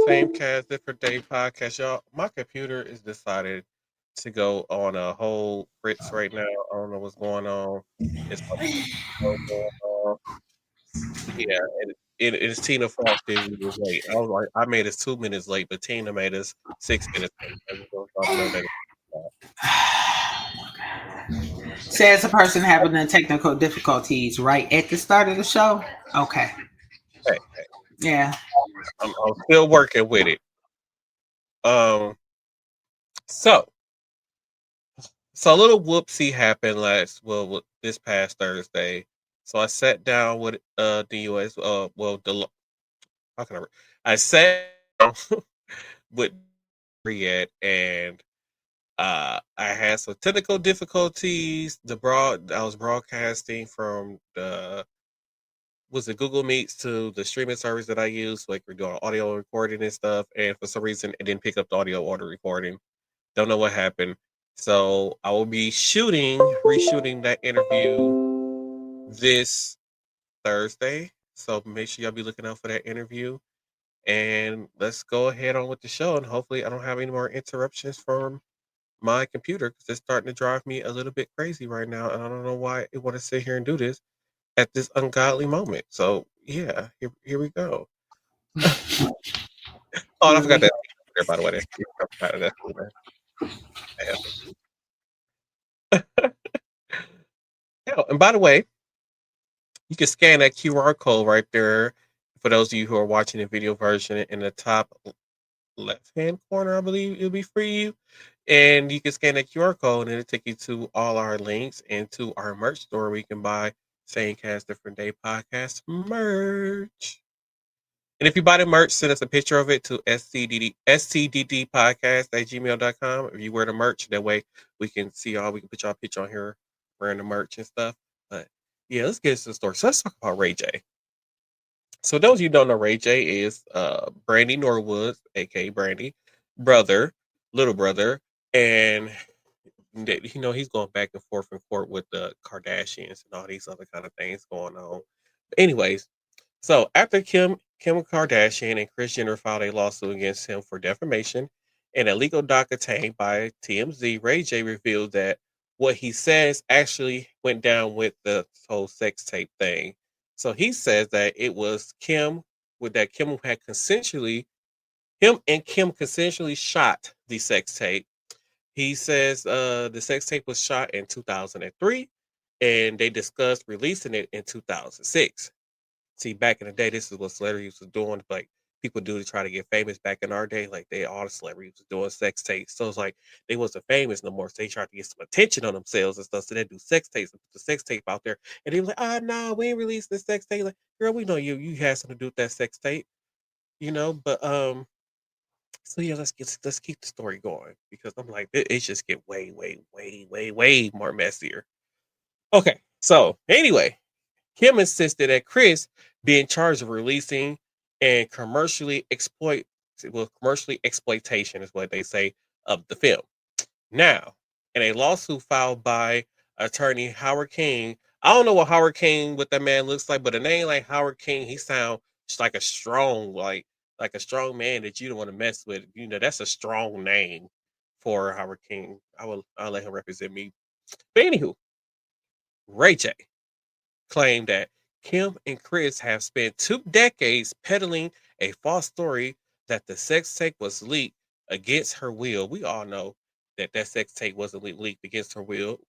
Same cast, different day podcast, y'all. My computer is decided to go on a whole fritz right now. I don't know what's going on. It's going on. Yeah, and it's Tina fault that we was late. I was like, I made us 2 minutes late, but Tina made us 6 minutes late. I just want y'all to know that. Says a person having the technical difficulties right at the start of the show. Okay. Hey, Yeah. I'm still working with it. Um, so So a little whoopsie happened this past Thursday. So I sat down with the US how can I sat down with Riyadh and I had some technical difficulties. I was broadcasting from the was it Google Meets to the streaming service that I use, like we're doing audio recording and stuff, and for some reason it didn't pick up the audio recording. Don't know what happened. So I will be reshooting that interview this Thursday. So make sure y'all be looking out for that interview. And let's go ahead on with the show. And hopefully I don't have any more interruptions from my computer because it's starting to drive me a little bit crazy right now. And I don't know why it want to sit here and do this at this ungodly moment. So yeah, here we go. Oh, and I Here forgot we that go. there, by the way. I forgot that. Yeah, and by the way, you can scan that QR code right there for those of you who are watching the video version in the top left hand corner, I believe it'll be for you. And you can scan that QR code and it'll take you to all our links and to our merch store where you can buy Same Cast Different Day podcast merch. And if you buy the merch, send us a picture of it to scddpodcast@gmail.com. If you wear the merch, that way we can put y'all picture on here wearing the merch and stuff. But yeah, let's get into the story. So let's talk about Ray J. So those of you who don't know, Ray J is Brandy Norwood's, aka Brandy, brother, little brother, and he's going back and forth with the Kardashians and all these other kind of things going on. But anyways, so after Kim Kardashian and Kris Jenner filed a lawsuit against him for defamation and a legal doc obtained by TMZ, Ray J revealed that what he says actually went down with the whole sex tape thing. So he says that it was Kim had consensually him and Kim consensually shot the sex tape. He says the sex tape was shot in 2003 and they discussed releasing it in 2006. See, back in the day, this is what celebrities was doing. Like people do to try to get famous back in our day. Like all the celebrities was doing sex tapes. So it's like they wasn't famous no more. So they tried to get some attention on themselves and stuff. So they do sex tapes and put the sex tape out there. And they were like, no, we ain't released the sex tape. Like, girl, we know you had something to do with that sex tape, But so yeah, let's keep the story going because I'm like it just get way, way, way, way, way more messier. Okay, so anyway, Kim insisted that Kris be in charge of releasing and commercially exploitation is what they say of the film. Now, in a lawsuit filed by attorney Howard King, I don't know what that man looks like, but a name like Howard King, he sounds just like like a strong man that you don't want to mess with. That's a strong name for Howard King. I'll let him represent me. But anywho, Ray J claimed that Kim and Kris have spent 2 decades peddling a false story that the sex tape was leaked against her will. We all know that sex tape wasn't leaked against her will.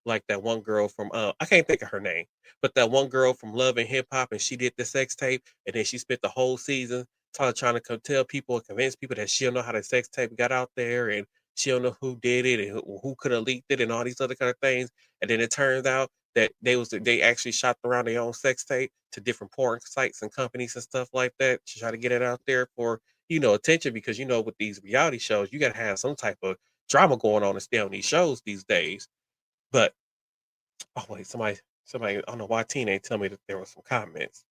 Like that one girl from I can't think of her name, but that one girl from Love and Hip Hop, and she did the sex tape, and then she spent the whole season trying to tell people and convince people that she don't know how the sex tape got out there, and she don't know who did it and who could have leaked it, and all these other kind of things. And then it turns out that they actually shopped around their own sex tape to different porn sites and companies and stuff like that to try to get it out there for attention because with these reality shows you got to have some type of drama going on to stay on these shows these days. But oh wait, somebody I don't know why Tina ain't tell me that there was some comments.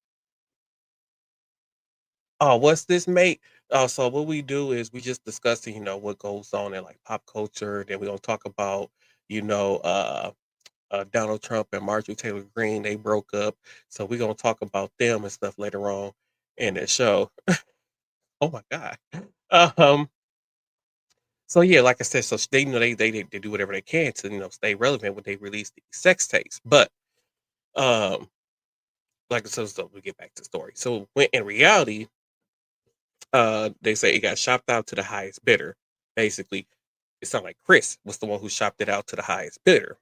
Oh, what's this, mate? So what we do is we just discussing, what goes on in like pop culture. Then we're gonna talk about, you know, Donald Trump and Marjorie Taylor Greene. They broke up, so we're gonna talk about them and stuff later on in the show. Oh my god. Um. So yeah, like I said, so they they do whatever they can to stay relevant when they release these sex tapes. But um, like so we get back to the story. So when in reality, they say it got shopped out to the highest bidder. Basically, it sounded like Chris was the one who shopped it out to the highest bidder.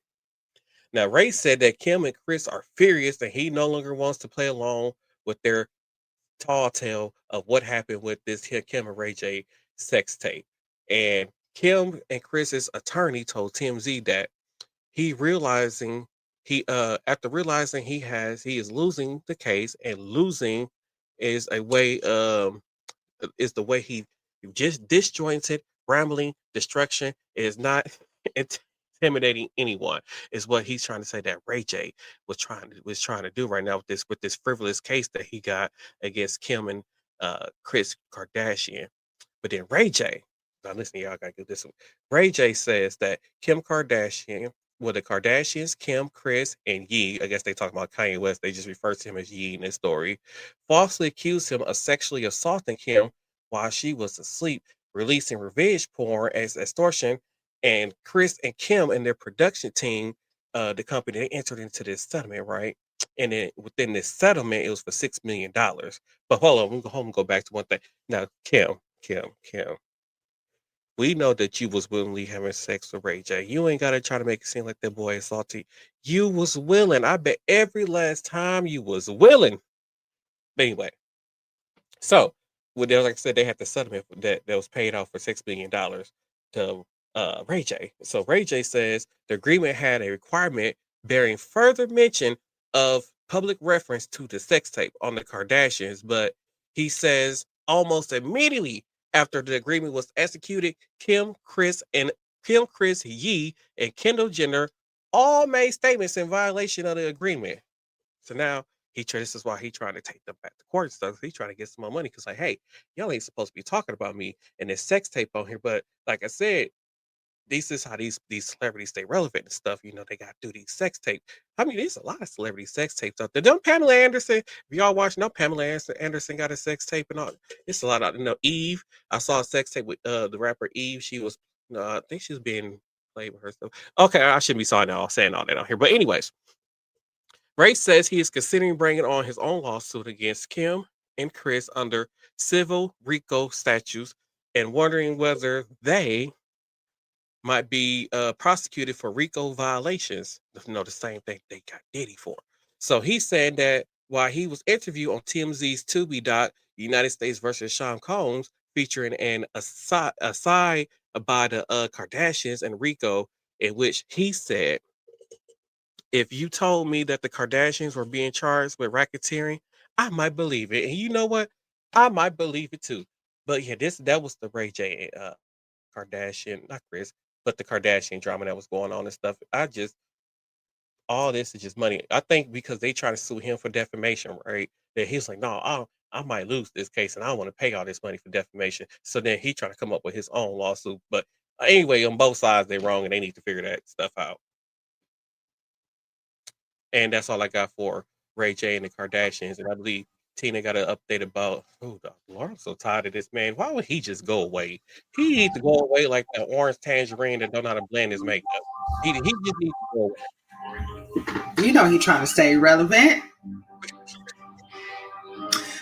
Now Ray said that Kim and Chris are furious and he no longer wants to play along with their tall tale of what happened with this Kim and Ray J sex tape. And Kim and Chris's attorney told TMZ that he realizing he after realizing he is losing the case, and losing is a way is the way he just disjointed, rambling, destruction is not intimidating anyone. Is what he's trying to say that Ray J was trying to do right now with this frivolous case that he got against Kim and Chris Kardashian. But then Ray J, now listen, y'all gotta get this one. Ray J says that Kim Kardashian, well, the Kardashians, Kim, Chris, and Ye, I guess they talk about Kanye West, they just refer to him as Ye in this story, falsely accused him of sexually assaulting Kim while she was asleep, releasing revenge porn as extortion. And Chris and Kim and their production team, the company, they entered into this settlement, right? And then within this settlement, it was for $6 million. But hold on, we go home and go back to one thing. Now, Kim, we know that you was willingly having sex with Ray J. You ain't gotta try to make it seem like that boy is salty. You was willing. I bet every last time you was willing. But anyway, so like I said, they had the settlement that was paid off for $6 million to Ray J. So Ray J says the agreement had a requirement bearing further mention of public reference to the sex tape on the Kardashians, but he says almost immediately after the agreement was executed, Kim, Chris, Yee, and Kendall Jenner all made statements in violation of the agreement. So now this is why he trying to take them back to court and stuff. He's trying to get some more money because, like, hey, y'all ain't supposed to be talking about me and this sex tape on here. But like I said, this is how these celebrities stay relevant and stuff. They got to do these sex tape. I mean, there's a lot of celebrity sex tapes out there. Don't Pamela Anderson, if y'all watching, no Pamela Anderson got a sex tape and all. It's a lot of Eve. I saw a sex tape with the rapper Eve. She was, I think she was being played with herself. Okay, I shouldn't be saying all that on here. But anyways, Ray says he is considering bringing on his own lawsuit against Kim and Chris under civil RICO statutes and wondering whether they might be prosecuted for RICO violations. The same thing they got Diddy for. So he said that while he was interviewed on TMZ's Tubi doc, United States versus Sean Combs, featuring an aside by the Kardashians and RICO, in which he said, if you told me that the Kardashians were being charged with racketeering, I might believe it. And you know what? I might believe it too. But yeah, that was the Ray J Kardashian, not Chris, but the Kardashian drama that was going on and stuff. All this is just money. I think because they try to sue him for defamation, right? That he's like, no, I might lose this case and I don't want to pay all this money for defamation. So then he trying to come up with his own lawsuit. But anyway, on both sides, they're wrong and they need to figure that stuff out. And that's all I got for Ray J and the Kardashians. And I believe Tina got an update about, oh, Lord, I'm so tired of this man. Why would he just go away? He needs to go away like the orange tangerine that don't know how to blend his makeup. He just needs to go away. He's trying to stay relevant.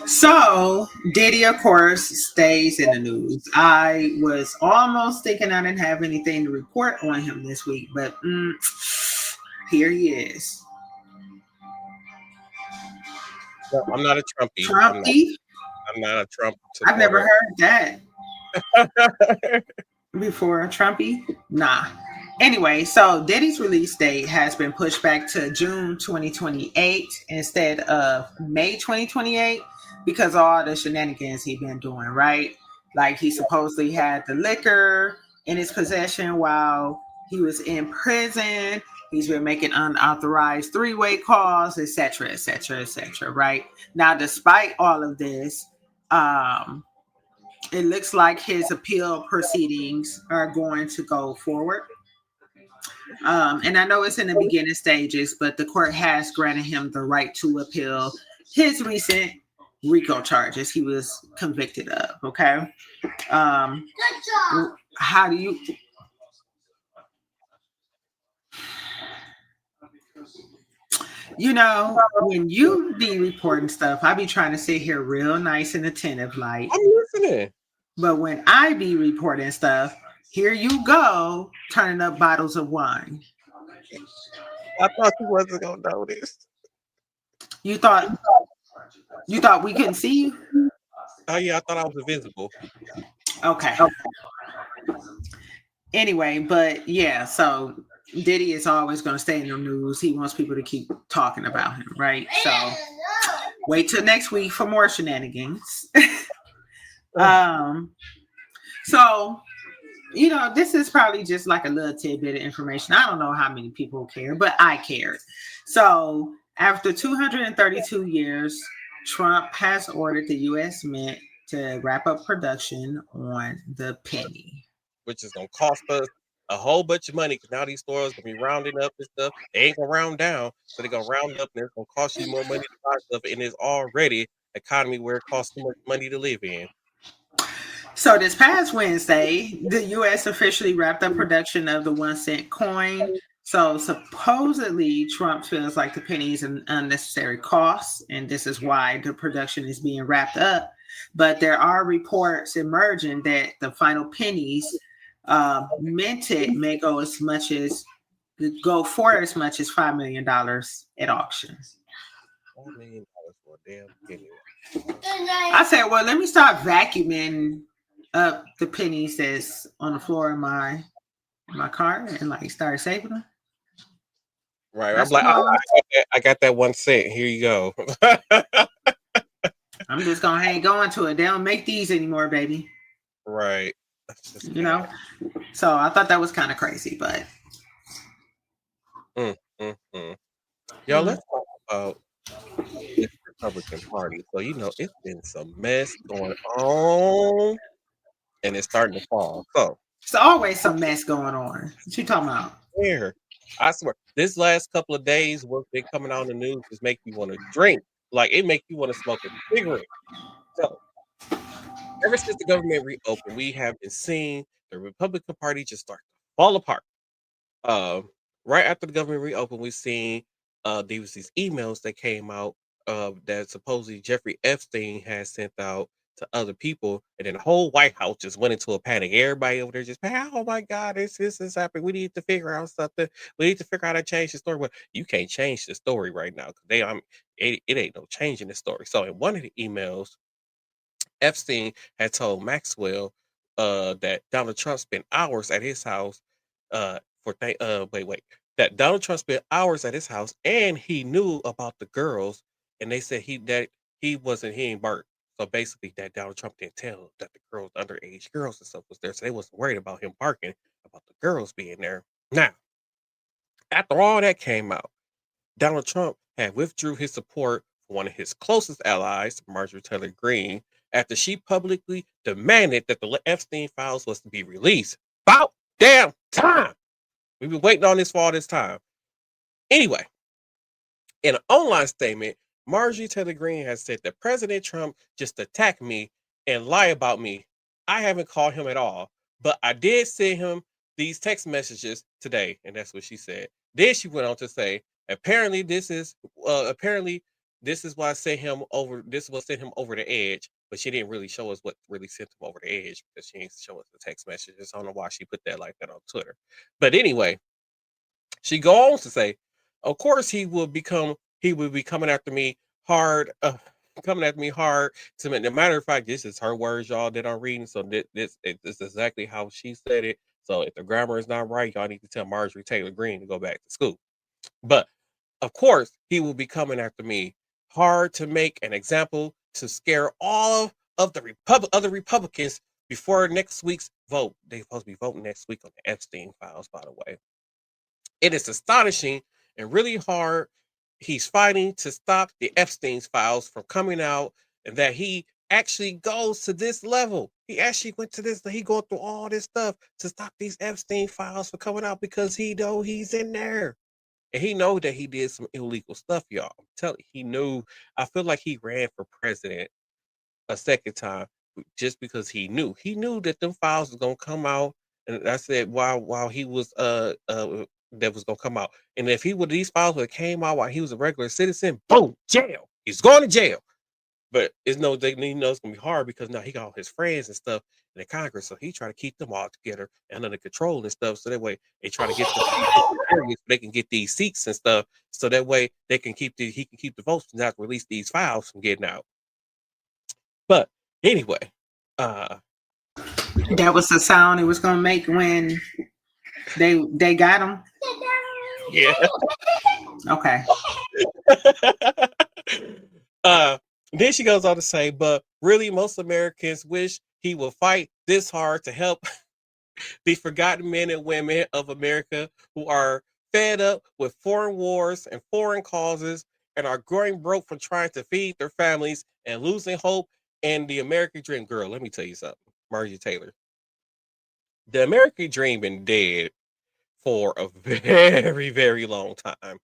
So Diddy, of course, stays in the news. I was almost thinking I didn't have anything to report on him this week, but here he is. No, I'm not a Trumpy. Trumpy? I'm not a Trump supporter. I've never heard that before. Trumpy? Nah. Anyway, so Diddy's release date has been pushed back to June 2028 instead of May 2028 because of all the shenanigans he's been doing, right? Like he supposedly had the liquor in his possession while he was in prison. He's been making unauthorized three-way calls, etc., etc., etc., right? Now, despite all of this, it looks like his appeal proceedings are going to go forward. And I know it's in the beginning stages, but the court has granted him the right to appeal his recent, RICO charges he was convicted of. Okay. Um, how do you? You know, when you be reporting stuff, I be trying to sit here real nice and attentive, like. I'm listening. But when I be reporting stuff, here you go, turning up bottles of wine. I thought you wasn't gonna notice. You thought we couldn't see you? Oh yeah, I thought I was invisible. Okay. Anyway, but yeah, so Diddy is always going to stay in the news. He wants people to keep talking about him, right? So wait till next week for more shenanigans. um, so you know, this is probably just like a little tidbit of information. I don't know how many people care, but I cared. So after 232 years, Trump has ordered the U.S. Mint to wrap up production on the penny. Which is gonna cost us a whole bunch of money because now these stores gonna be rounding up and stuff. They ain't gonna round down, so they're gonna round up, and it's gonna cost you more money to buy stuff. And it's already economy where it costs too much money to live in. So this past Wednesday, the U.S. officially wrapped up production of the 1 cent coin. So supposedly, Trump feels like the penny is an unnecessary cost, and this is why the production is being wrapped up. But there are reports emerging that the final pennies minted may go for as much as $5 million at auction. $5 million for a damn penny. I said, well, let me start vacuuming up the pennies that's on the floor of my car and like start saving them. Right. That's I'm like, I got that 1 cent. Here you go. I'm just gonna hang on to it. They don't make these anymore, baby. Right. You know. So I thought that was kind of crazy, but Y'all, let's talk about the Republican Party. So you know, it's been some mess going on, and it's starting to fall. So it's always some mess going on. What you talking about? here, I swear, this last couple of days, what's been coming out in the news just make you want to drink. Like it make you want to smoke a cigarette. So ever since the government reopened, we have been seeing the Republican Party just start to fall apart. Right after the government reopened, we've seen there was these emails that came out that supposedly Jeffrey Epstein has sent out to other people, and then the whole White House just went into a panic. Everybody over there just, oh my God, this is happening. We need to figure out something. We need to figure out how to change the story. Well, you can't change the story right now because it ain't no change in the story. So in one of the emails, Epstein had told Maxwell that Donald Trump spent hours at his house that Donald Trump spent hours at his house and he knew about the girls, and they said he ain't burnt. So basically that Donald Trump didn't tell that the girls, underage girls and stuff was there. So they wasn't worried about him barking about the girls being there. Now, after all that came out, Donald Trump had withdrew his support for one of his closest allies, Marjorie Taylor Greene, after she publicly demanded that the Epstein files was to be released. About damn time. We've been waiting on this for all this time. Anyway, in an online statement, Marjorie Taylor Greene has said that President Trump just attacked me and lie about me. I haven't called him at all, but I did send him these text messages today, and that's what she said. Then she went on to say, apparently this is what sent him over. This is what sent him over the edge, but she didn't really show us what really sent him over the edge because she didn't show us the text messages. I don't know why she put that like that on Twitter, but anyway, she goes on to say, of course he will be coming after me hard, coming after me hard. To me. As a matter of fact, this is her words, y'all, that I'm reading. So this is exactly how she said it. So if the grammar is not right, y'all need to tell Marjorie Taylor Greene to go back to school. But of course, he will be coming after me hard to make an example to scare all of the other Republicans before next week's vote. They're supposed to be voting next week on the Epstein files, by the way. It is astonishing and really hard. He's fighting to stop the Epstein's files from coming out, and that he actually goes to this level. He actually went to this. He going through all this stuff to stop these Epstein files from coming out because he know he's in there. and he know that he did some illegal stuff, y'all. I'm telling you, he knew. I feel like he ran for president a second time just because he knew that them files was gonna come out, and I said while he was that was gonna come out, and if he would these files would have came out while he was a regular citizen, boom, jail. He's going to jail. But it's no, they know it's gonna be hard because now he got all his friends and stuff in the Congress, so he try to keep them all together and under control and stuff. So that way they try to get the different areas so they can get these seats and stuff. So that way they can he can keep the votes and not release these files from getting out. But anyway, That was the sound it was gonna make when they got him. yeah. Okay. Then she goes on to say, but really, most Americans wish he would fight this hard to help the forgotten men and women of America who are fed up with foreign wars and foreign causes and are growing broke from trying to feed their families and losing hope in the American dream. Girl, let me tell you something, Margie Taylor. The American dream been dead for a very, very long time.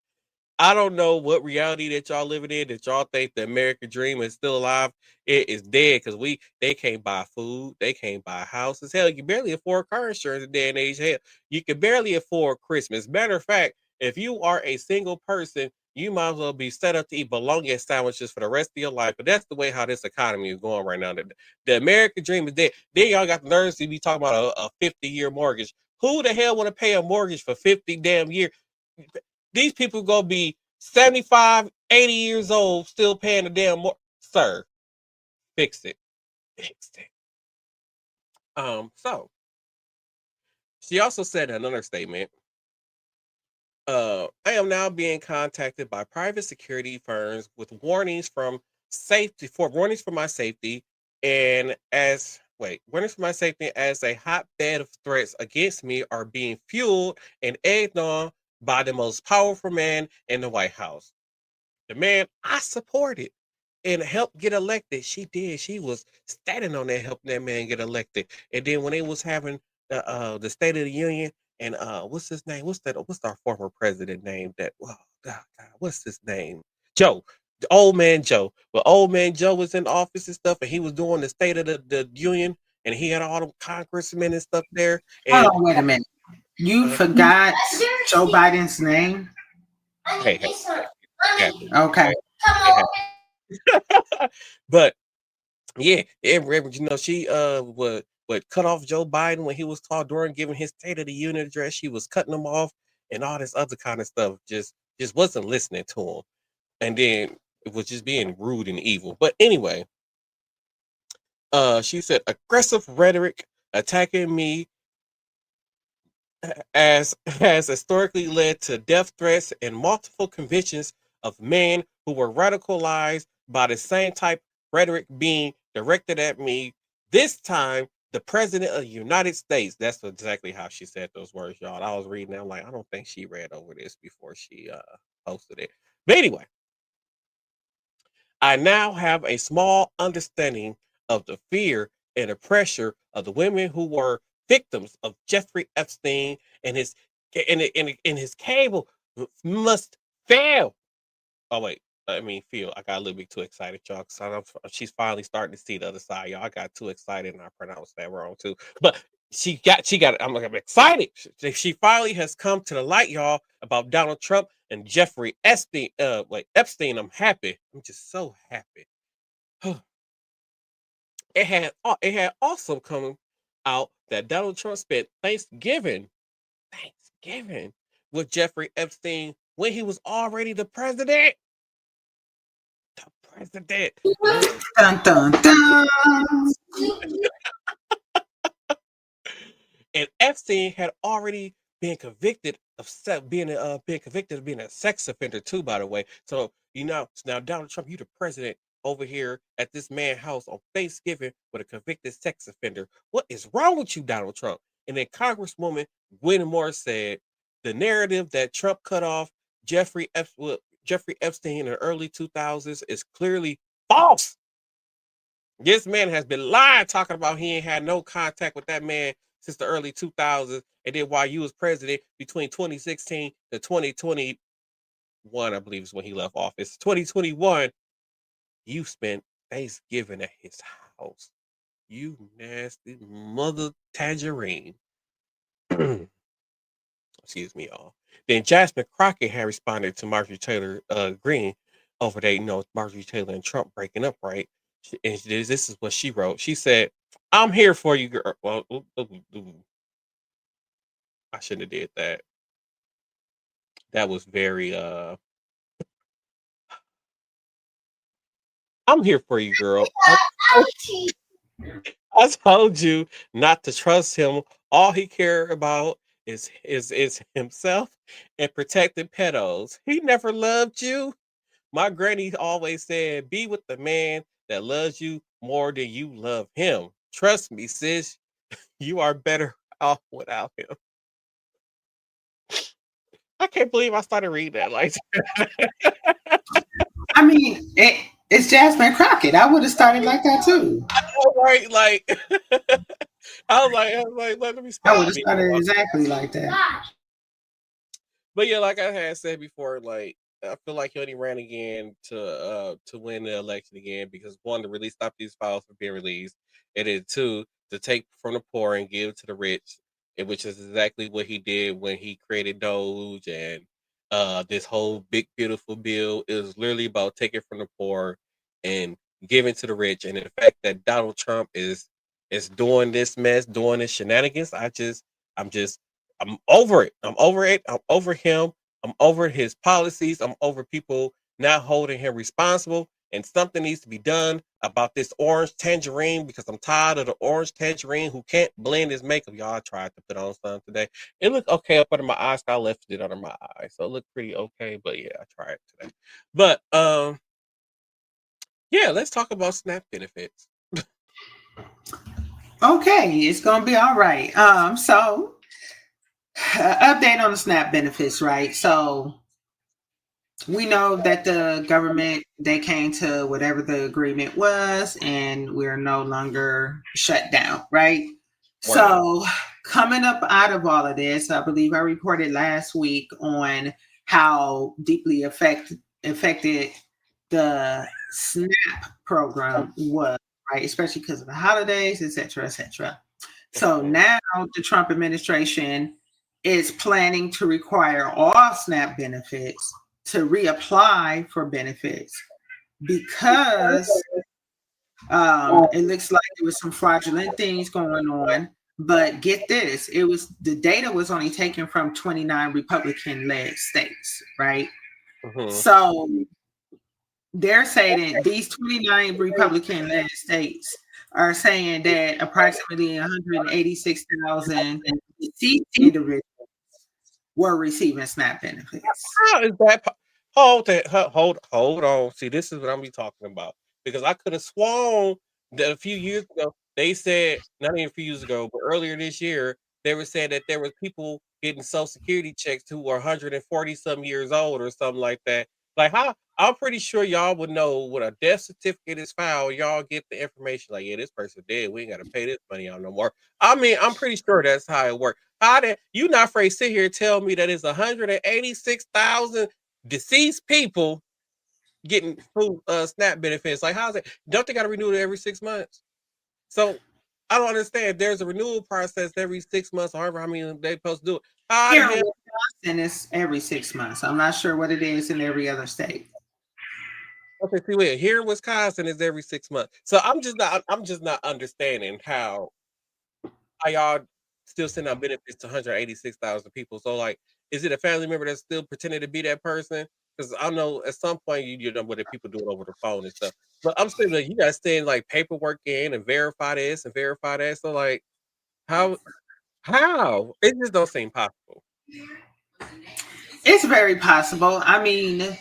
I don't know what reality that y'all living in that y'all think the American dream is still alive. It is dead because they can't buy food, they can't buy houses. Hell, you can barely afford car insurance in day and age. Hell, you can barely afford Christmas. Matter of fact, if you are a single person, you might as well be set up to eat bologna sandwiches for the rest of your life. But that's the way how this economy is going right now. The American dream is dead. Then y'all got the nerves to be talking about a 50-year mortgage. Who the hell want to pay a mortgage for 50 damn years? These people gonna be 75, 80 years old, still paying the damn sir. Fix it. Fix it. So she also said in another statement, I am now being contacted by private security firms with warnings from warnings for my safety and warnings for my safety as a hotbed of threats against me are being fueled and egged on by the most powerful man in the White House. The man I supported and helped get elected. She did. She was standing on that, helping that man get elected. And then when they was having the State of the Union and what's his name? What's our former president name? What's his name? Joe. The old man Joe. But old man Joe was in office and stuff, and he was doing the State of the Union, and he had all the congressmen and stuff there. Hold And on, wait a minute. You forgot Joe Biden's name? hey, Okay. but yeah, she would cut off Joe Biden when he was taught during giving his State of the Union address. She was cutting him off and all this other kind of stuff. Just wasn't listening to him, and then it was just being rude and evil. But anyway, she said aggressive rhetoric attacking me has historically led to death threats and multiple convictions of men who were radicalized by the same type rhetoric being directed at me. This time, the president of the United States. That's exactly how she said those words, y'all. I was reading them like I don't think she read over this before she posted it. But anyway, I now have a small understanding of the fear and the pressure of the women who were victims of Jeffrey Epstein and his cable must fail. Oh wait, feel. I got a little bit too excited, y'all. She's finally starting to see the other side, y'all. I got too excited and I pronounced that wrong too. But she got. I'm excited. She finally has come to the light, y'all, about Donald Trump and Jeffrey Epstein. Epstein. I'm happy. I'm just so happy. It had also come out that Donald Trump spent Thanksgiving with Jeffrey Epstein when he was already the president. The president. Dun, dun, dun. And Epstein had already been convicted of being a sex offender too, by the way. So now Donald Trump, you the president over here at this man's house on Thanksgiving with a convicted sex offender. What is wrong with you, Donald Trump? And then Congresswoman Whitmore said the narrative that Trump cut off Jeffrey Epstein in the early 2000s is clearly false. This man has been lying, talking about he ain't had no contact with that man since the early 2000s. And then while you was president between 2016 to 2020, I believe, is when he left office. 2021, you spent Thanksgiving at his house. You nasty mother tangerine. Excuse me, y'all. Then Jasmine Crockett had responded to Marjorie Taylor Greene over that, Marjorie Taylor and Trump breaking up, right? And this is what she wrote. She said, "I'm here for you, girl." Well, I shouldn't have did that. That was very I'm here for you, girl. I told you not to trust him. All he cared about is himself and protecting pedos. He never loved you. My granny always said, be with the man that loves you more than you love him. Trust me, sis, you are better off without him. I can't believe I started reading that like I mean, it's Jasmine Crockett. I would have started like that too. right, like I was like, let me I stop would have being started exactly like that. But yeah, like I had said before, like I feel like he only ran again to win the election again because one, to really stop these files from being released, and then two, to take from the poor and give to the rich, and which is exactly what he did when he created Doge and this whole big beautiful bill. It was literally about taking from the poor and giving to the rich. And the fact that Donald Trump is doing this mess, doing this shenanigans, I'm just I'm over it. I'm over it. I'm over him. I'm over his policies. I'm over people not holding him responsible. And something needs to be done about this orange tangerine because I'm tired of the orange tangerine who can't blend his makeup. Y'all, I tried to put on some today. It looked okay up under my eyes. I left it under my eyes, so it looked pretty okay. But yeah, I tried it today. But yeah, let's talk about SNAP benefits. Okay, it's gonna be all right. So update on the SNAP benefits, right? So we know that the government, they came to whatever the agreement was, and we're no longer shut down, right? Word. So coming up out of all of this, I believe I reported last week on how deeply affected the SNAP program was, right? Especially because of the holidays, et cetera, et cetera. So Mhm. now the Trump administration is planning to require all SNAP benefits to reapply for benefits because it looks like there was some fraudulent things going on. But get this, the data was only taken from 29 Republican-led states, right? Mhm. So they're saying that these 29 Republican-led states are saying that approximately 186,000 deceased individuals were receiving SNAP benefits. How is that? Hold that. Hold on. See, this is what I'm be talking about because I could have sworn that a few years ago they said, not even a few years ago, but earlier this year they were saying that there was people getting Social Security checks who were 140 some years old or something like that. Like how? I'm pretty sure y'all would know when a death certificate is filed. Y'all get the information like, yeah, this person dead. We ain't got to pay this money out no more. I mean, I'm pretty sure that's how it works. How did you not afraid to sit here and tell me that it's 186,000 deceased people getting food SNAP benefits? Like, how's it? Don't they got to renew it every 6 months? So I don't understand. There's a renewal process every 6 months, however how many they supposed to do it. How the Here in hell? Wisconsin, it's every 6 months. I'm not sure what it is in every other state. Okay, see, wait, here in Wisconsin is every 6 months. So I'm just not understanding how y'all still send out benefits to 186,000 people. So like, is it a family member that's still pretending to be that person? Because I know at some point you know what the people do it over the phone and stuff. But I'm saying like you guys send like paperwork in and verify this and verify that. So like how it just don't seem possible. It's very possible. I mean,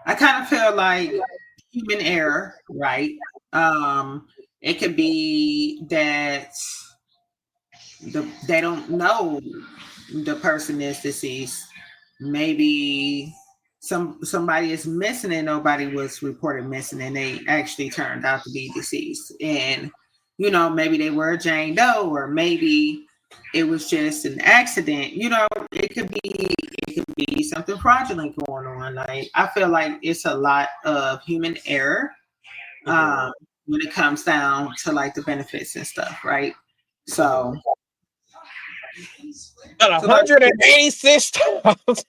I kind of feel like human error, right? It could be that they don't know the person is deceased. Maybe somebody is missing and nobody was reported missing, and they actually turned out to be deceased. And maybe they were Jane Doe, or maybe it was just an accident. It could be something fraudulent going on. Like I feel like it's a lot of human error Mm-hmm. when it comes down to like the benefits and stuff, right? So, Mm-hmm. But so like, 186,000.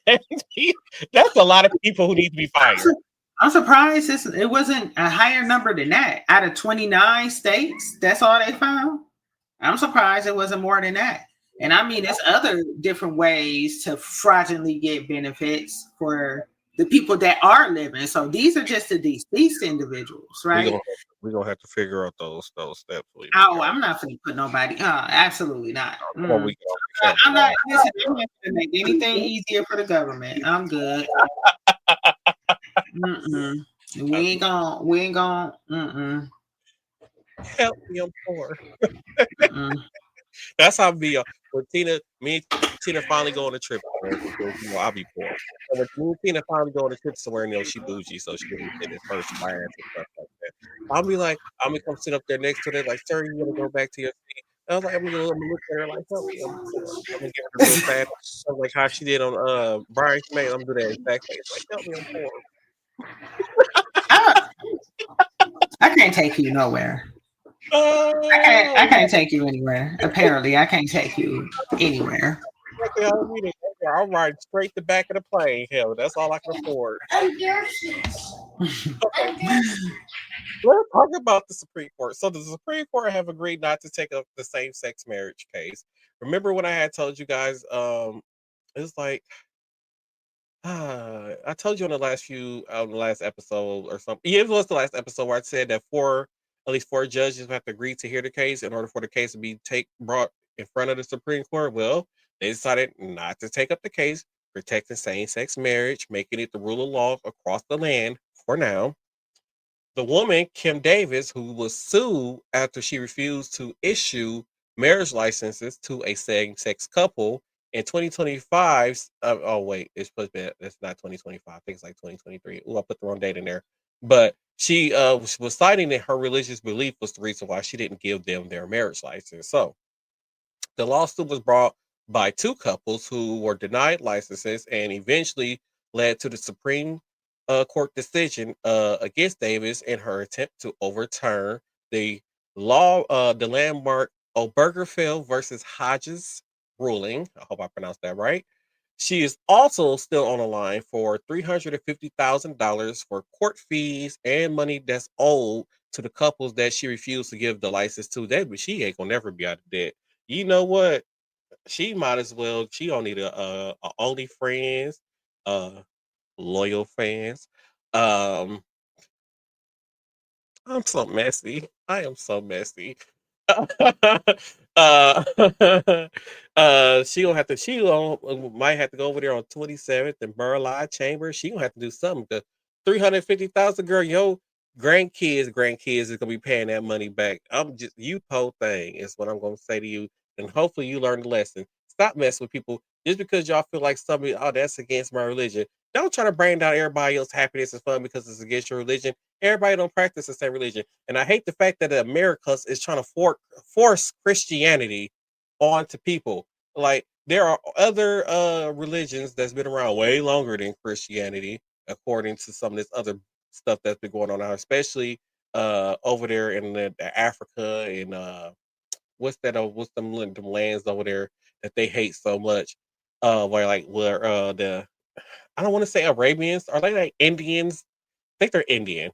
That's a lot of people who need to be fired. I'm surprised it wasn't a higher number than that. Out of 29 states, that's all they found. I'm surprised it wasn't more than that. And I mean, there's other different ways to fraudulently get benefits for the people that are living. So these are just the deceased individuals, We right? gonna we gonna have to figure out those steps we need. Oh, I'm not going to put nobody. Absolutely not. Come on, we can't I'm not. Listen, I'm not going to make anything easier for the government. I'm good. Mm-mm. We ain't gonna. We ain't gonna. Mm-mm. help me. I'm poor. Mm-mm. That's how I be. When me and Tina finally go on a trip somewhere because I'll be poor. And when me and Tina finally go on a trip somewhere, she bougie, so she can get in first class and stuff like that. I'll be like, I'm gonna come sit up there next to her, like, sir, you wanna go back to your seat? And I was like, I'm gonna look at her like, help me, I'm poor. I'm gonna give her the real sad, like how she did on Brian's Mate. I'm gonna do that exact face, like, help me, I'm poor. I, I can't take you nowhere. I can't take you anywhere. Apparently, I can't take you anywhere. I'll ride straight to back of the plane. Hell, that's all I can afford. Let's talk about the Supreme Court. So the Supreme Court have agreed not to take up the same-sex marriage case. Remember when I had told you guys, it's like I told you on the last episode or something. Yeah, it was the last episode where I said that at least four judges have to agree to hear the case in order for the case to be brought in front of the Supreme Court. Well, they decided not to take up the case, protecting same-sex marriage, making it the rule of law across the land for now. The woman, Kim Davis, who was sued after she refused to issue marriage licenses to a same-sex couple in 2025. Oh wait, it's supposed to be, it's not 2025. I think it's like 2023. Oh, I put the wrong date in there. But she was citing that her religious belief was the reason why she didn't give them their marriage license. So the lawsuit was brought by two couples who were denied licenses and eventually led to the Supreme Court decision against Davis in her attempt to overturn the the landmark Obergefell versus Hodges ruling. I hope I pronounced that right. She is also still on the line for $350,000 for court fees and money that's owed to the couples that she refused to give the license to. But she ain't gonna never be out of debt. You know what? She might as well. She don't need a OnlyFriends, uh, loyal fans. Um, I'm so messy. I am so messy. uh, she gonna have to. She gonna, might have to go over there on 27th and Burleigh Chamber. She gonna have to do something. The 350,000 girl, yo, grandkids is gonna be paying that money back. I'm just you whole thing is what I'm gonna say to you, and hopefully you learn the lesson. Stop messing with people just because y'all feel like somebody. Oh, that's against my religion. Don't try to bring down everybody else's happiness and fun because it's against your religion. Everybody don't practice the same religion. And I hate the fact that America is trying to force Christianity onto people. Like there are other religions that's been around way longer than Christianity, according to some of this other stuff that's been going on now, especially over there in the Africa and what's them lands over there that they hate so much. Where the I don't want to say Arabians, are they like Indians? I think they're Indian,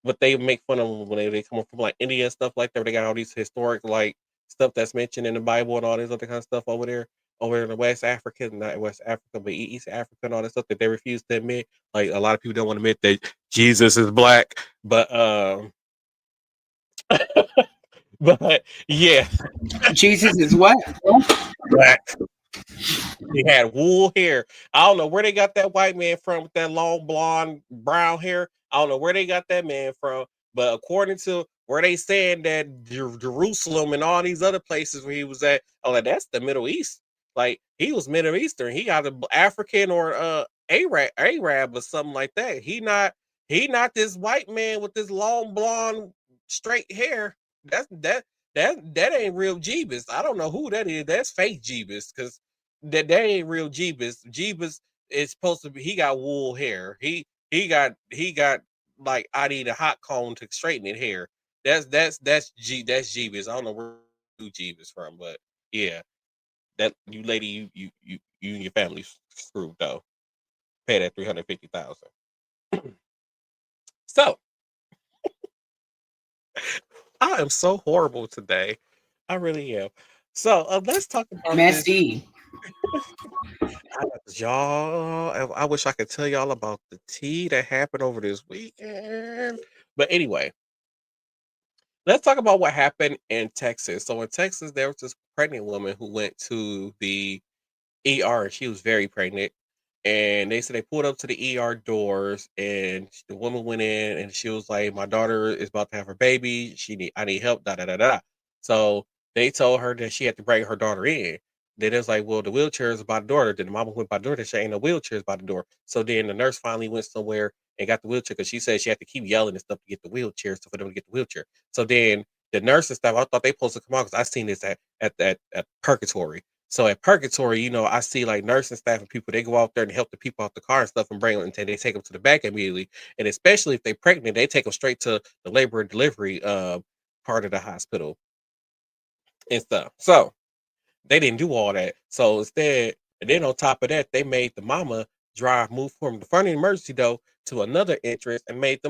but they make fun of them when they come from like India and stuff like that. They got all these historic like stuff that's mentioned in the Bible and all this other kind of stuff over in the West Africa, not West Africa, but East Africa and all this stuff that they refuse to admit. Like a lot of people don't want to admit that Jesus is black, but but yeah, Jesus is what? black. He had wool hair. I don't know where they got that white man from with that long blonde brown hair. I don't know where they got that man from, but according to where they saying that Jerusalem and all these other places where he was at, oh, like, that's the Middle East. Like he was Middle Eastern. He either African or Arab or something like that. He not this white man with this long blonde straight hair. That ain't real Jeebus. I don't know who that is. That's fake Jeebus because that ain't real Jeebus. Jeebus it's supposed to be. He got wool hair. He got like I need a hot comb to straighten it hair. That's Jeebus. I don't know where Jeebus from, but yeah, that you lady, you and your family screwed though. Pay that 350,000. So I am so horrible today. I really am. So let's talk about this. Messy. Y'all, I wish I could tell y'all about the tea that happened over this weekend. But anyway, let's talk about what happened in Texas. So in Texas, there was this pregnant woman who went to the ER and she was very pregnant. And they said they pulled up to the ER doors and the woman went in and she was like, my daughter is about to have her baby. I need help, da da da da. So they told her that she had to bring her daughter in. Then it was like, well, the wheelchair is by the door. Then the mama went by the door. Then she ain't no wheelchairs by the door. So then the nurse finally went somewhere and got the wheelchair because she said she had to keep yelling and stuff to get the wheelchair, so for them to get the wheelchair. So then the nurse and stuff, I thought they supposed to come out because I seen this at Purgatory. So at Purgatory, I see like nursing staff and people, they go out there and help the people out the car and stuff and bring them until they take them to the back immediately. And especially if they're pregnant, they take them straight to the labor and delivery part of the hospital and stuff. So they didn't do all that. So instead, and then on top of that, they made the mama move from the front of the emergency door to another entrance and made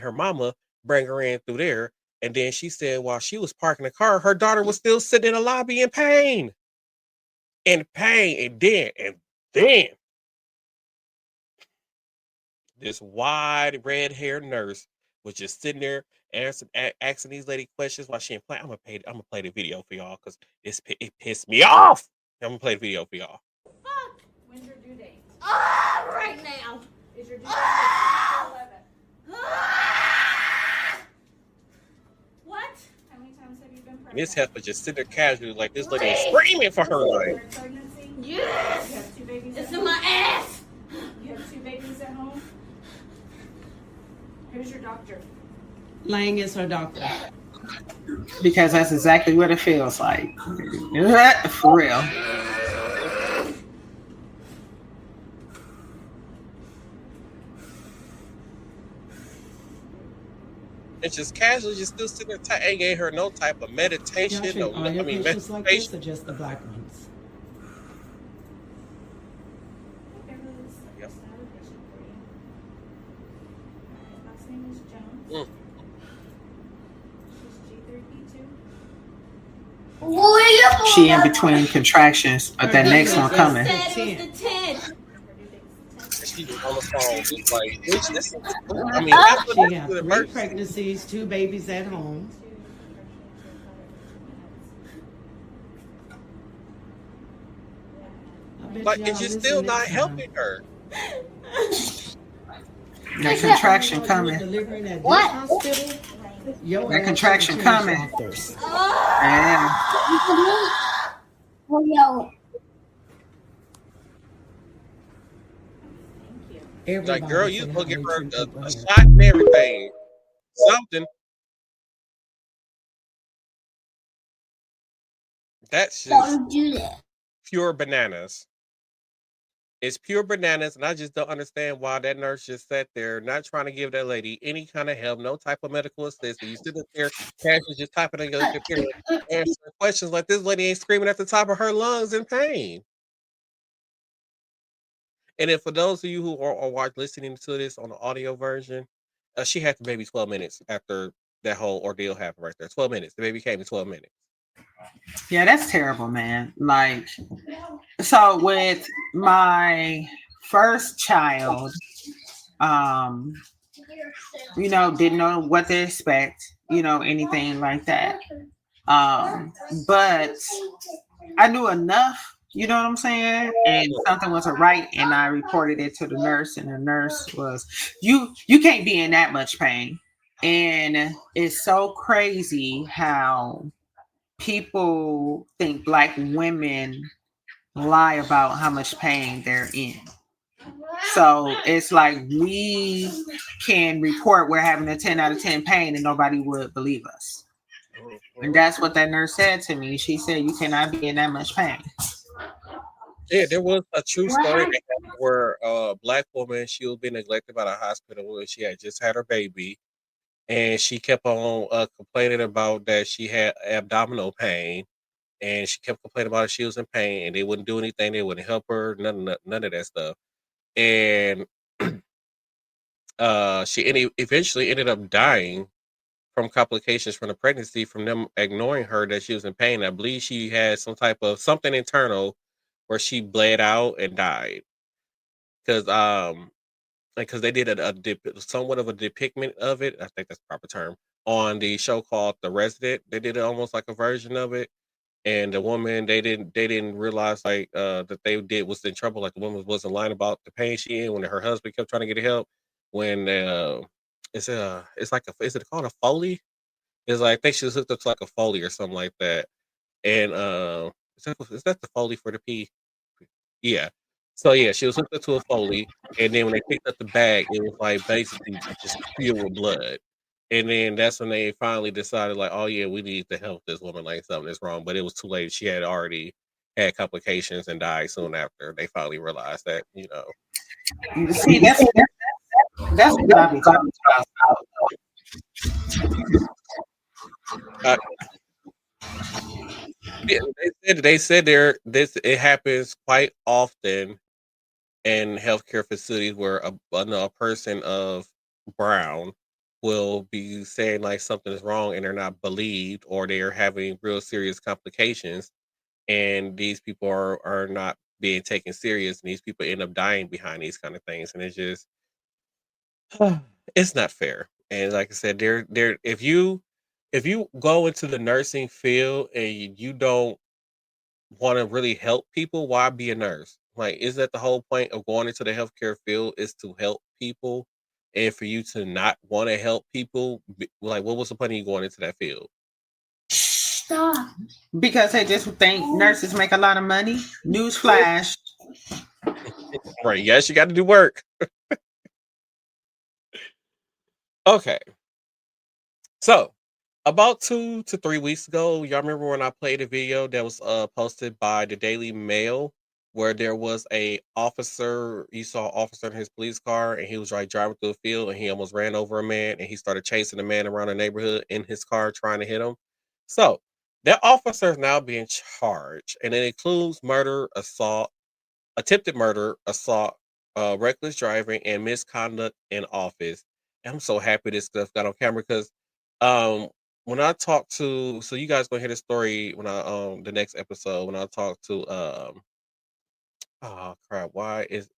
her mama bring her in through there. And then she said while she was parking the car, her daughter was still sitting in the lobby in pain. And then this wide red haired nurse was just sitting there asking these lady questions while she ain't playing. I'm gonna play the video for y'all because it pissed me off. I'm gonna play the video for y'all. Fuck! When's your due date? Right now. Is your due date 11? What? How many times have you been pregnant? And this heifer just sitting there casually like this lady is screaming for her life. Yes! You have 2 babies It's at in home? my ass! You have 2 babies at home? Who's your doctor? Lang is her doctor. Because that's exactly what it feels like. For real. And just casually just still sitting there ain't gave her no type of meditation. Y'all treat all your patients like this meditation. or just the black ones? Yep. Last name is Jones. Mm. She's G32. She in between contractions, but that next one coming. Said it was the 10. She was on the phone, just like, bitch, this is, I mean, She that's has what 3 emergency. pregnancies, 2 babies at home. I bet Like, y'all and you're listen still next not time. helping her. That contraction You were coming. delivering at this What? hospital? Your That ass contraction should've changed coming. doctors. Yeah. Oh, yo. Everybody Like, girl, say you how gonna they give her treat a people here. shot and everything. Something. That's just Don't do that. pure bananas. It's pure bananas, and I just don't understand why that nurse just sat there, not trying to give that lady any kind of help, no type of medical assistance. You sit up there, casually just typing on your computer, answering questions like this lady ain't screaming at the top of her lungs in pain. And then for those of you who are listening to this on the audio version, she had the baby 12 minutes after that whole ordeal happened right there. 12 minutes. The baby came in 12 minutes. Yeah, that's terrible, man. Like, so with my first child, didn't know what to expect, anything like that. But I knew enough, you know what I'm saying? And something wasn't right, and I reported it to the nurse, and the nurse was, you can't be in that much pain. And it's so crazy how people think black women lie about how much pain they're in. So it's like we can report we're having a 10 out of 10 pain and nobody would believe us. And that's what that nurse said to me. She said, you cannot be in that much pain. Yeah, there was a true What story happened? they had where a black woman, she was being neglected by the hospital and she had just had her baby, and she kept on complaining about that she had abdominal pain, and she kept complaining about it. She was in pain, and they wouldn't do anything. They wouldn't help her. None of that stuff. And eventually ended up dying from complications from the pregnancy from them ignoring her that she was in pain. I believe she had some type of something internal where she bled out and died because because they did somewhat of a depiction of it. I think that's the proper term on the show called The Resident. They did it almost like a version of it, and the woman they didn't realize like that they did was in trouble. Like the woman wasn't lying about the pain she in when her husband kept trying to get help. When it's like is it called a Foley? It's like I think she was hooked up to like a Foley or something like that. And is that the Foley for the P? Yeah. So yeah, she was hooked up to a Foley, and then when they picked up the bag, it was like basically just filled with blood. And then that's when they finally decided, like, oh yeah, we need to help this woman. Like something is wrong, but it was too late. She had already had complications and died soon after. They finally realized that, See, that's what I be talking about. Uh, yeah, they said there this it happens quite often in healthcare facilities where a person of brown will be saying like something is wrong and they're not believed, or they are having real serious complications, and these people are not being taken serious, and these people end up dying behind these kind of things, and it's just it's not fair. And like I said, there if you go into the nursing field and you don't want to really help people, why be a nurse? Like, is that the whole point of going into the healthcare field is to help people? And for you to not want to help people, like, what was the point of you going into that field? Stop. Because they just think nurses make a lot of money. Newsflash. Right. Yes, you got to do work. Okay. So, about 2 to 3 weeks ago, y'all remember when I played a video that was posted by the Daily Mail, where there was a officer, you saw an officer in his police car, and he was like driving through a field, and he almost ran over a man, and he started chasing the man around the neighborhood in his car, trying to hit him. So that officer is now being charged, and it includes murder, assault, attempted murder, assault, reckless driving, and misconduct in office. And I'm so happy this stuff got on camera because um, when I talk to, so you guys gonna hear the story when I the next episode when I talk to oh crap, why is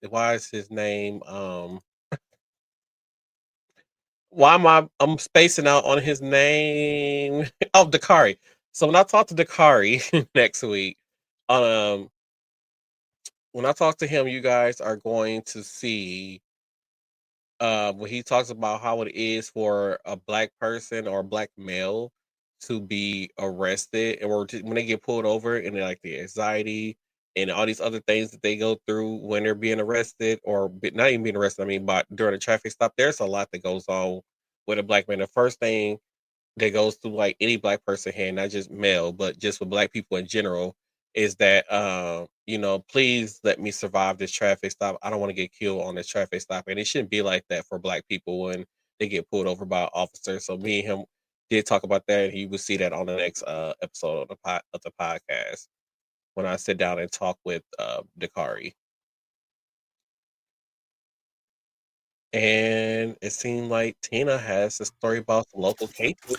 his name why am I'm spacing out on his name? Oh, Dakari. So when I talk to Dakari next week, um when I talk to him, you guys are going to see when he talks about how it is for a black person or a black male to be arrested, or when they get pulled over, and like the anxiety and all these other things that they go through when they're being arrested, or not even being arrested. I mean, but during a traffic stop, there's a lot that goes on with a black man. The first thing that goes through like any black person here, not just male, but just with black people in general, is that please let me survive this traffic stop. I don't want to get killed on this traffic stop. And it shouldn't be like that for black people when they get pulled over by officers. So me and him did talk about that, and you will see that on the next episode of the podcast when I sit down and talk with Dakari. And it seemed like Tina has a story about some local cases.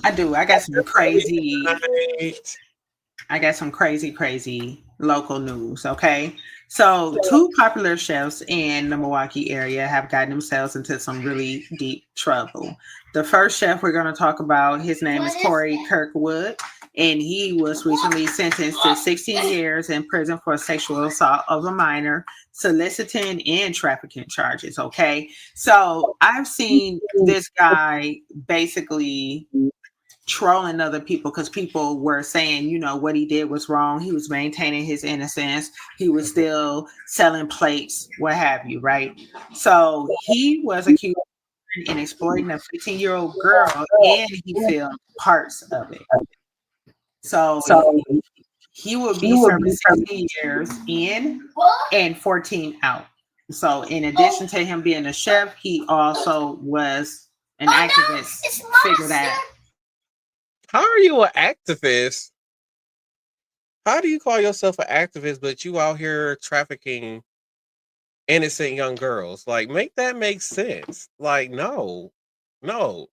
I do. I got some crazy. Right. I got some crazy local news. Okay. So, two popular chefs in the Milwaukee area have gotten themselves into some really deep trouble. The first chef we're going to talk about, his name is Corey Kirkwood, and he was recently sentenced to 16 years in prison for sexual assault of a minor, soliciting, and trafficking charges. Okay. So, I've seen this guy basically trolling other people because people were saying, what he did was wrong. He was maintaining his innocence. He was still selling plates, what have you, right? So he was accused in exploiting a 15-year-old girl, and he filmed parts of it. So he will be serving 60 years in and 14 out. So, in addition to him being a chef, he also was an activist. Figure that. How are you an activist? How do you call yourself an activist, but you out here trafficking innocent young girls? Like, make that make sense. Like, no. And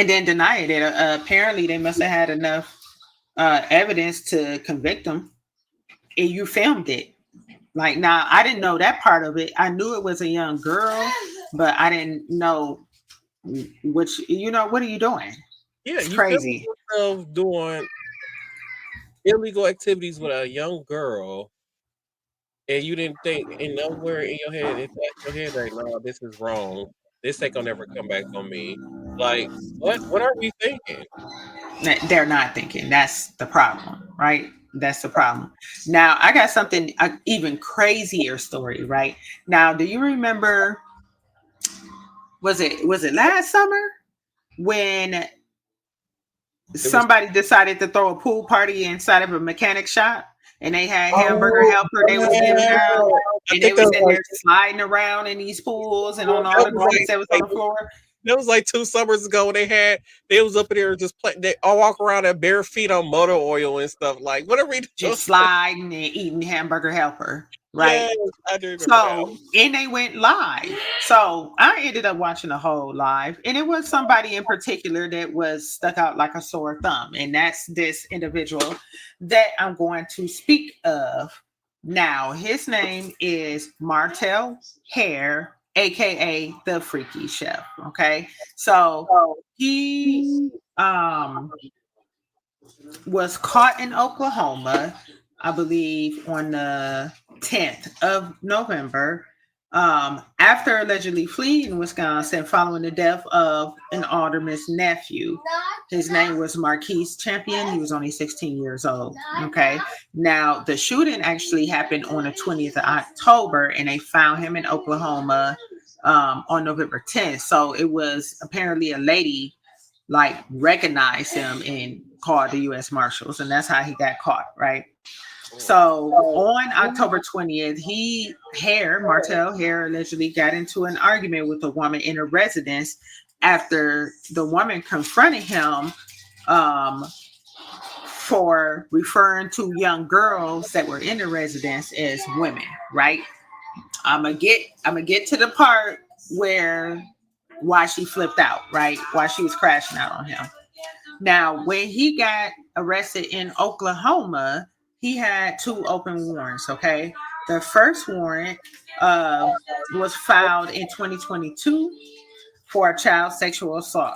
then deny it. Apparently, they must have had enough evidence to convict him. And you filmed it. Like, now, I didn't know that part of it. I knew it was a young girl, but I didn't know what are you doing? Yeah, It's you crazy. feel yourself doing illegal activities with a young girl, and you didn't think, and nowhere in your head, it's like your head like, no, this is wrong. This ain't gonna never come back on me. Like, what are we thinking? They're not thinking. That's the problem, right? That's the problem. Now, I got something even crazier story, right? Now, do you remember, was it last summer when somebody decided to throw a pool party inside of a mechanic shop and they had hamburger helper they was giving out and they was in there sliding around in these pools and on all the grease that was on the floor? That was like 2 summers ago. They was up in there just playing. They all walk around at bare feet on motor oil and stuff. Like, what are we doing? Just sliding and eating hamburger helper, right? Yes, I do remember So, and they went live. So I ended up watching the whole live, and it was somebody in particular that was stuck out like a sore thumb, and that's this individual that I'm going to speak of now. His name is Martell Hare, aka the Freaky Chef. Okay, so he was caught in Oklahoma, I believe, on the 10th of November, after allegedly fleeing Wisconsin following the death of an alderman's nephew. His name was Marquise Champion. He was only 16 years old. Okay. Now, the shooting actually happened on the 20th of October, and they found him in Oklahoma on November 10th. So it was apparently a lady like recognized him and called the U.S. Marshals, and that's how he got caught, right? So on October 20th, Martell Hare allegedly got into an argument with a woman in a residence after the woman confronted him for referring to young girls that were in the residence as women, right? I'm gonna get to the part why she flipped out, right? Why she was crashing out on him. Now, when he got arrested in Oklahoma, he had 2 open warrants, okay? The first warrant was filed in 2022 for a child sexual assault,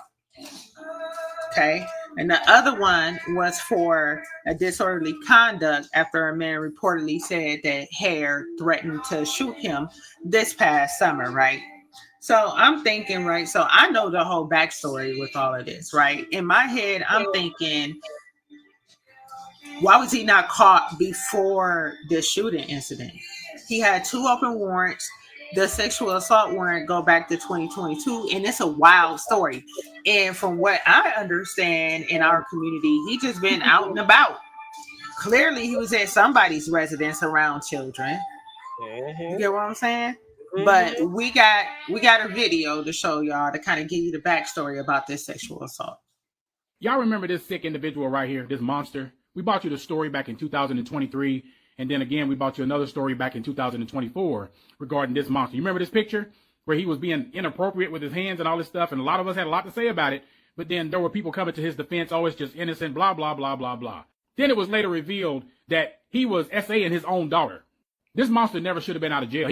okay? And the other one was for a disorderly conduct after a man reportedly said that Hare threatened to shoot him this past summer, right? So I'm thinking, right? So I know the whole backstory with all of this, right? In my head, I'm thinking, why was he not caught before the shooting incident? He had 2 open warrants. The sexual assault warrant go back to 2022, and it's a wild story. And from what I understand in our community, he just been out and about. Clearly, he was at somebody's residence around children. You get what I'm saying? But we got a video to show y'all to kind of give you the backstory about this sexual assault. Y'all remember this sick individual right here, this monster? We brought you the story back in 2023, and then again, we brought you another story back in 2024 regarding this monster. You remember this picture where he was being inappropriate with his hands and all this stuff, and a lot of us had a lot to say about it, but then there were people coming to his defense, oh, it's just innocent, blah, blah, blah, blah, blah. Then it was later revealed that he was SAing his own daughter. This monster never should have been out of jail.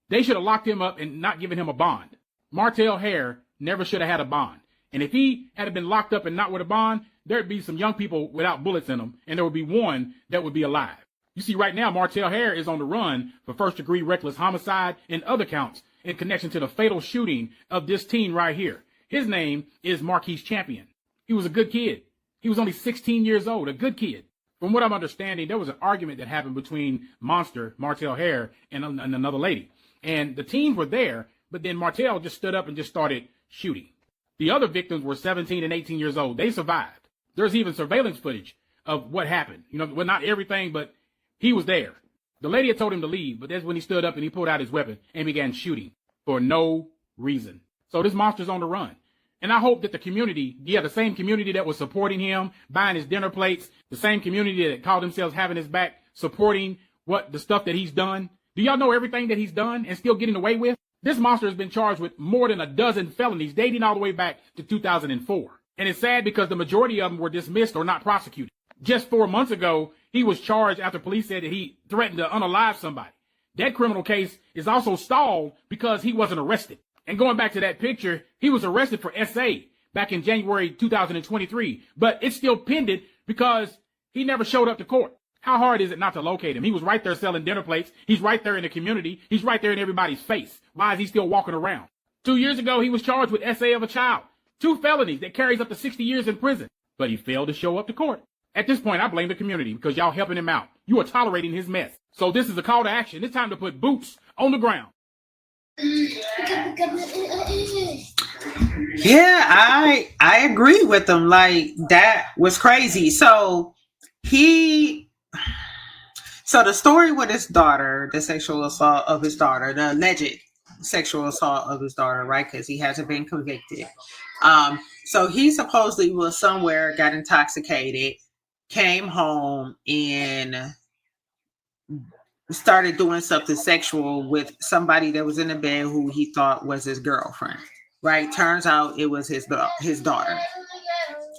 They should have locked him up and not given him a bond. Martell Hare never should have had a bond. And if he had been locked up and not with a bond, there'd be some young people without bullets in them, and there would be one that would be alive. You see, right now, Martell Hare is on the run for first-degree reckless homicide and other counts in connection to the fatal shooting of this teen right here. His name is Marquise Champion. He was a good kid. He was only 16 years old, a good kid. From what I'm understanding, there was an argument that happened between Martell Hare, and another lady. And the teens were there, but then Martell just stood up and just started shooting. The other victims were 17 and 18 years old. They survived. There's even surveillance footage of what happened. You know, well, not everything, but he was there. The lady had told him to leave, but that's when he stood up and he pulled out his weapon and began shooting for no reason. So this monster's on the run. And I hope that the community, the same community that was supporting him, buying his dinner plates, the same community that called themselves having his back, supporting the stuff that he's done. Do y'all know everything that he's done and still getting away with? This monster has been charged with more than a dozen felonies dating all the way back to 2004. And it's sad because the majority of them were dismissed or not prosecuted. Just 4 months ago, he was charged after police said that he threatened to unalive somebody. That criminal case is also stalled because he wasn't arrested. And going back to that picture, he was arrested for SA back in January 2023, but it's still pending because he never showed up to court. How hard is it not to locate him? He was right there selling dinner plates. He's right there in the community. He's right there in everybody's face. Why is he still walking around? 2 years ago, he was charged with SA of a child. 2 felonies that carries up to 60 years in prison. But he failed to show up to court. At this point, I blame the community because y'all helping him out. You are tolerating his mess. So this is a call to action. It's time to put boots on the ground. Yeah, I agree with them. Like, that was crazy. So the story with his daughter, the sexual assault of his daughter, the alleged sexual assault of his daughter, right? Because he hasn't been convicted. So he supposedly was somewhere, got intoxicated, came home, and started doing something sexual with somebody that was in the bed who he thought was his girlfriend, right? Turns out it was his daughter.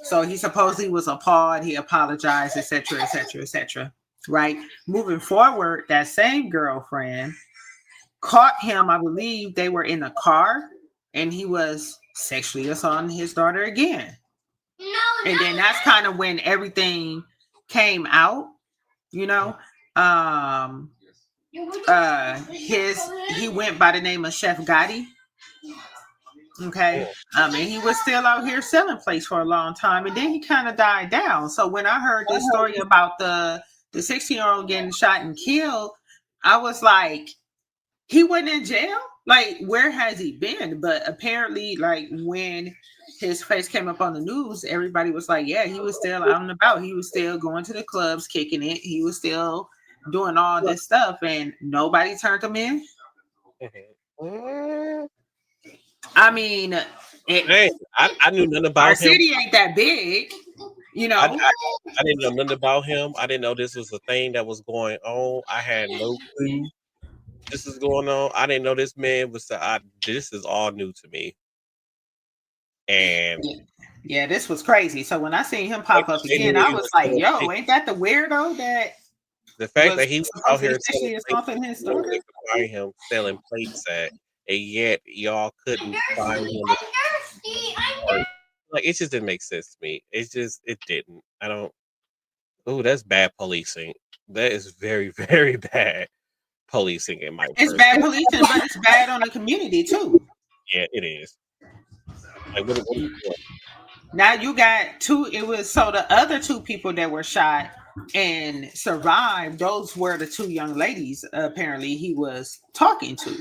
So he supposedly was appalled. He apologized, etc., etc., etc. Right? Moving forward, that same girlfriend caught him. I believe they were in a car, and he was sexually assaulting his daughter again. And then that's kind of when everything came out, you know. He went by the name of Chef Gotti. Okay. And he was still out here selling plates for a long time, and then he kind of died down. So when I heard this story about the 16-year-old getting shot and killed, I was like, he wasn't in jail? Like, where has he been? But apparently, like, when his face came up on the news, everybody was like, yeah, he was still out and about. He was still going to the clubs, kicking it. He was still doing all this stuff, and nobody turned him in. I mean, I knew nothing about our him. city ain't that big, you know. I didn't know nothing about him. I didn't know this was a thing that was going on. I had no clue this is going on. I didn't know this man was. This is all new to me. And yeah, this was crazy. So when I seen him pop up again, I was like, "Yo, ain't that the weirdo that?" The fact that he was out here assaulting his daughter, find him selling plates at, and yet y'all couldn't find him. Like, it just didn't make sense to me. It didn't. I don't. Oh, that's bad policing. That is very, very bad policing in my. It's bad policing, but it's bad on the community too. Yeah, it is. Like, what are you doing? Now you got two. It was so the other 2 people that were shot and survived. Those were the 2 young ladies. Apparently, he was talking to.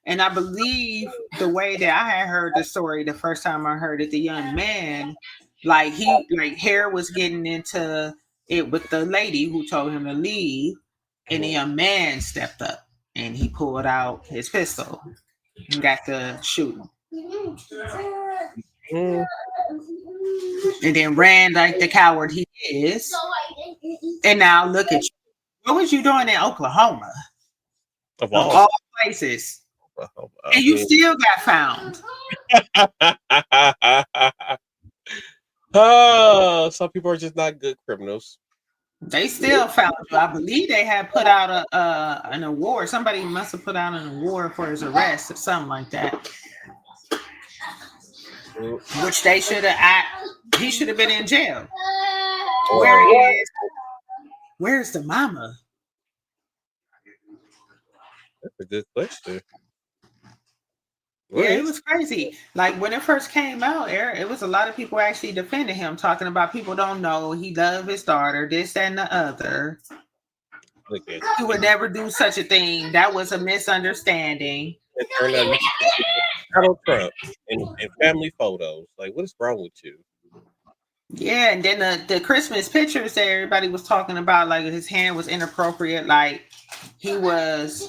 And I believe the way that I had heard the story the first time I heard it, the young man, like hair was getting into it with the lady who told him to leave, and the young man stepped up and he pulled out his pistol and got to shooting. And then ran like the coward he is. And now look at you. What was you doing in Oklahoma? Of all places. And you still got found. Oh, some people are just not good criminals. They still found you. I believe they had put out an award. Somebody must have put out an award for his arrest or something like that. Which they should have. He should have been in jail. Where's the mama? That's a good question. Yeah, it was crazy. Like when it first came out, it was a lot of people actually defending him, talking about people don't know he loved his daughter, this and the other. He would never do such a thing. That was a misunderstanding. It turned out Donald Trump and family photos. Like, what is wrong with you? Yeah, and then the Christmas pictures that everybody was talking about, like his hand was inappropriate, like he was,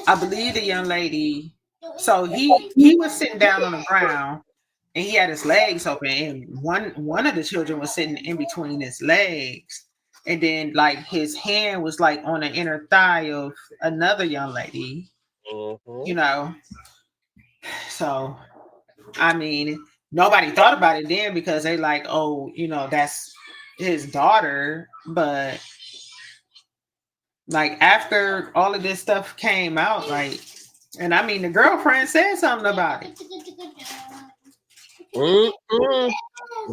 I believe the young lady. So he was sitting down on the ground and he had his legs open, and one of the children was sitting in between his legs, and then like his hand was like on the inner thigh of another young lady, Mm-hmm. you know. So I mean, nobody thought about it then because they like, oh, that's his daughter. But like after all of this stuff came out, like, and I mean, the girlfriend said something about it. Mm-hmm.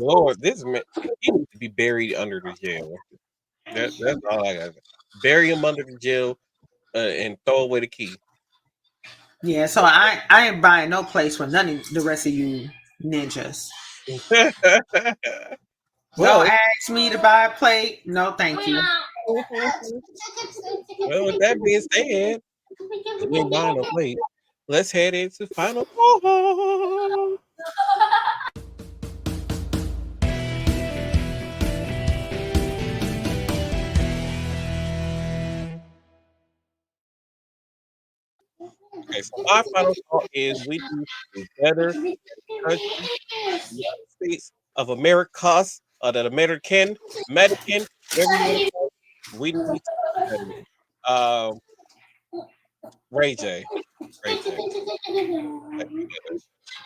Lord, this man, he needs to be buried under the jail. That's all I got. Bury him under the jail and throw away the key. Yeah, so I ain't buying no place for none of the rest of you ninjas. Don't Well, ask me to buy a plate. No, thank you. well, with that being said, we ain't buying no plate. Let's head into final thought. Okay, so my final thought is we need a better country, United States of Americas, that American, whatever you want to call it. We need to be better. Um, Ray J, Ray J, like,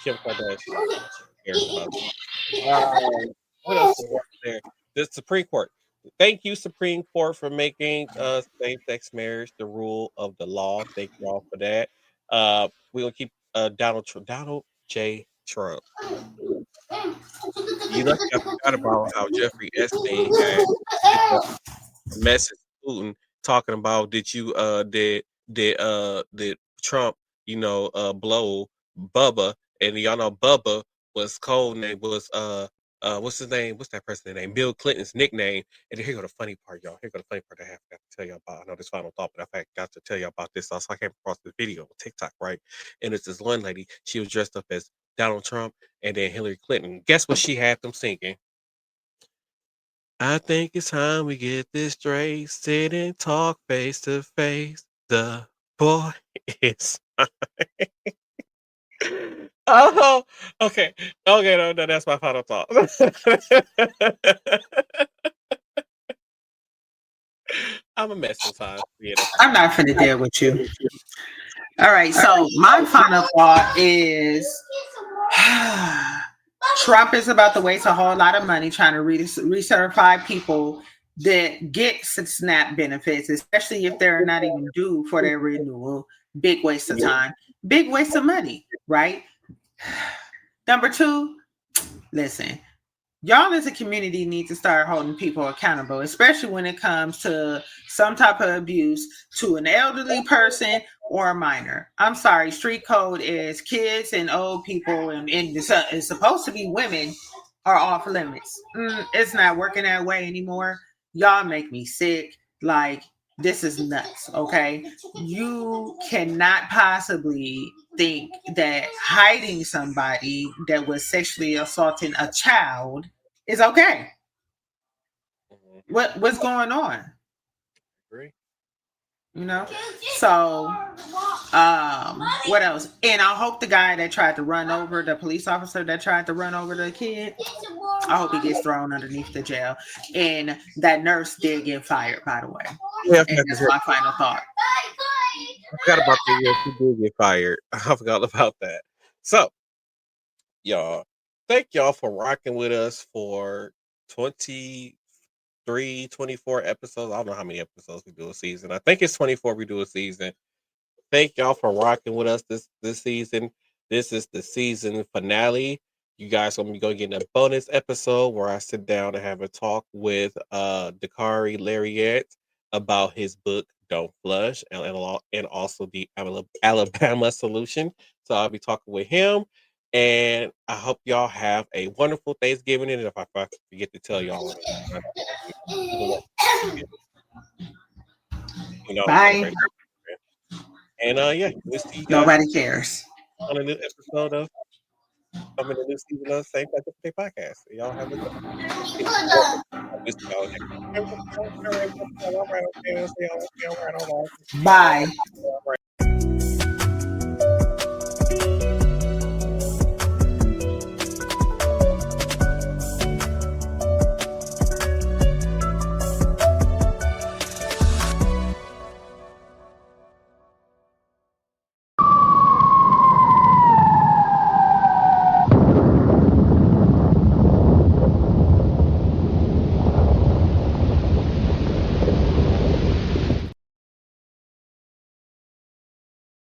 Kim Kardashian, cares about. What else is right there? The Supreme Court. Thank you, Supreme Court, for making same-sex marriage the rule of the law. Thank you all for that. We're gonna keep Donald J. Trump. You know, I forgot about how Jeffrey Epstein had sent a message to Putin talking about did Trump, blow Bubba, and y'all know Bubba was code name was what's his name? What's that person's name? Bill Clinton's nickname. And here go the funny part, y'all. Here go the funny part I have got to tell y'all about. I know this final thought, but I got to tell y'all about this. Also, I came across this video on TikTok, right? And it's this one lady. She was dressed up as Donald Trump and then Hillary Clinton. Guess what she had them singing? I think it's time we get this straight. Sit and talk face to face. The boy is. Oh, okay. Okay, no, that's my final thought. I'm a mess sometimes. Yeah, I'm not finna deal with you. All right, so my final thought is Trump is about to waste a whole lot of money trying to recertify people that get SNAP benefits, especially if they're not even due for their renewal. Big waste of time, big waste of money, right? Number two, listen, y'all as a community need to start holding people accountable, especially when it comes to some type of abuse to an elderly person or a minor. I'm sorry, street code is kids and old people, and it's supposed to be women are off limits. It's not working that way anymore. Y'all make me sick. Like, this is nuts, okay? You cannot possibly think that hiding somebody that was sexually assaulting a child is okay. What's going on? agree. So what else? And I hope the guy that tried to run over the police officer that tried to run over the kid, I hope he gets thrown underneath the jail. And that nurse did get fired, by the way. Yeah, And that's my final thought. I forgot about that. Yeah, she did get fired. I forgot about that. So, y'all, thank y'all for rocking with us for 23, 24 episodes. I don't know how many episodes we do a season. I think it's 24 we do a season. Thank y'all for rocking with us this season. This is the season finale. You guys are gonna be going to get a bonus episode where I sit down and have a talk with Dakari Lariat about his book Don't Flush and also the Alabama Solution. So I'll be talking with him, and I hope y'all have a wonderful Thanksgiving. And if I forget to tell y'all, Bye. and yeah, we'll see you guys Nobody cares. on a new episode of coming to the new season of Same Place Every Day podcast. Y'all have a good one. Bye.